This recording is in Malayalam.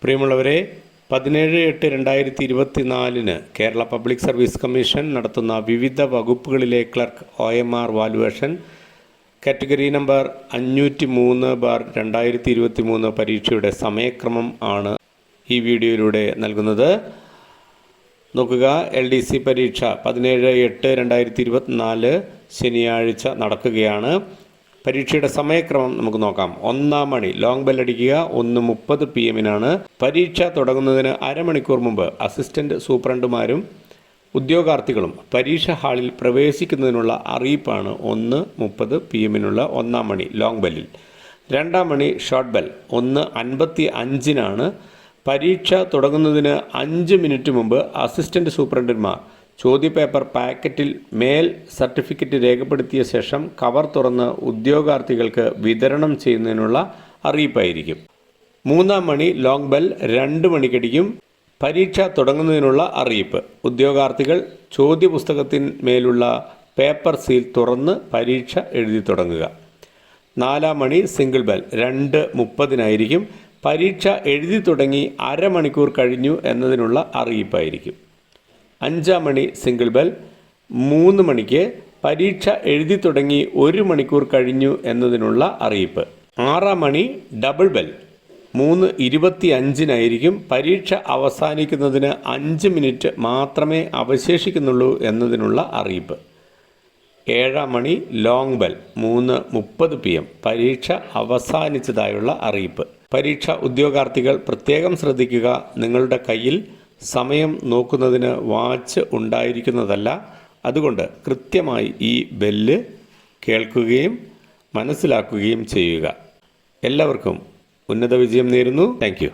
പ്രിയമുള്ളവരെ, 17/8/2024 കേരള പബ്ലിക് സർവീസ് കമ്മീഷൻ നടത്തുന്ന വിവിധ വകുപ്പുകളിലെ clerk OMR valuation category number 503/2023 പരീക്ഷയുടെ സമയക്രമം ആണ് ഈ വീഡിയോയിലൂടെ നൽകുന്നത്. നോക്കുക, LDC പരീക്ഷ 17/8/2024 ശനിയാഴ്ച നടക്കുകയാണ്. പരീക്ഷയുടെ സമയക്രമം നമുക്ക് നോക്കാം. 1-ാം മണി ലോങ് ബെൽ അടിക്കുക. 1:30 PM പരീക്ഷ തുടങ്ങുന്നതിന് അരമണിക്കൂർ മുമ്പ് അസിസ്റ്റന്റ് സൂപ്രണ്ടുമാരും ഉദ്യോഗാർത്ഥികളും പരീക്ഷാ ഹാളിൽ പ്രവേശിക്കുന്നതിനുള്ള അറിയിപ്പാണ് 1:30 PM 1-ാം മണി ലോങ് ബെല്ലിൽ. 2-ാം മണി ഷോർട്ട് ബെൽ 1:55 പരീക്ഷ തുടങ്ങുന്നതിന് 5 മിനിറ്റ് മുമ്പ് അസിസ്റ്റന്റ് സൂപ്രണ്ടന്മാർ ചോദ്യപേപ്പർ പാക്കറ്റിൽ മേൽ സർട്ടിഫിക്കറ്റ് രേഖപ്പെടുത്തിയ ശേഷം കവർ തുറന്ന് ഉദ്യോഗാർത്ഥികൾക്ക് വിതരണം ചെയ്യുന്നതിനുള്ള അറിയിപ്പായിരിക്കും. 3-ാം മണി ലോങ് ബെൽ 2 മണിക്കടിക്കും. പരീക്ഷ തുടങ്ങുന്നതിനുള്ള അറിയിപ്പ്. ഉദ്യോഗാർത്ഥികൾ ചോദ്യപുസ്തകത്തിന്മേലുള്ള പേപ്പർ സീൽ തുറന്ന് പരീക്ഷ എഴുതി തുടങ്ങുക. 4-ാം മണി സിംഗിൾ ബെൽ 2:30 പരീക്ഷ എഴുതി തുടങ്ങി അരമണിക്കൂർ കഴിഞ്ഞു എന്നതിനുള്ള അറിയിപ്പായിരിക്കും. 5-ാം മണി സിംഗിൾ ബെൽ 3 മണിക്ക് പരീക്ഷ എഴുതി തുടങ്ങി 1 മണിക്കൂർ കഴിഞ്ഞു എന്നതിനുള്ള അറിയിപ്പ്. 6-ാം മണി ഡബിൾ ബെൽ 3:25 പരീക്ഷ അവസാനിക്കുന്നതിന് 5 മിനിറ്റ് മാത്രമേ അവശേഷിക്കുന്നുള്ളൂ എന്നതിനുള്ള അറിയിപ്പ്. 7-ാം മണി ലോങ് ബെൽ 3:30 PM പരീക്ഷ അവസാനിച്ചതായുള്ള അറിയിപ്പ്. പരീക്ഷ ഉദ്യോഗാർത്ഥികൾ പ്രത്യേകം ശ്രദ്ധിക്കുക, നിങ്ങളുടെ കയ്യിൽ സമയം നോക്കുന്നതിന് വാച്ച് ഉണ്ടായിരിക്കുന്നതല്ല. അതുകൊണ്ട് കൃത്യമായി ഈ ബെല്ല് കേൾക്കുകയും മനസ്സിലാക്കുകയും ചെയ്യുക. എല്ലാവർക്കും ഉന്നത വിജയം നേരുന്നു. Thank you.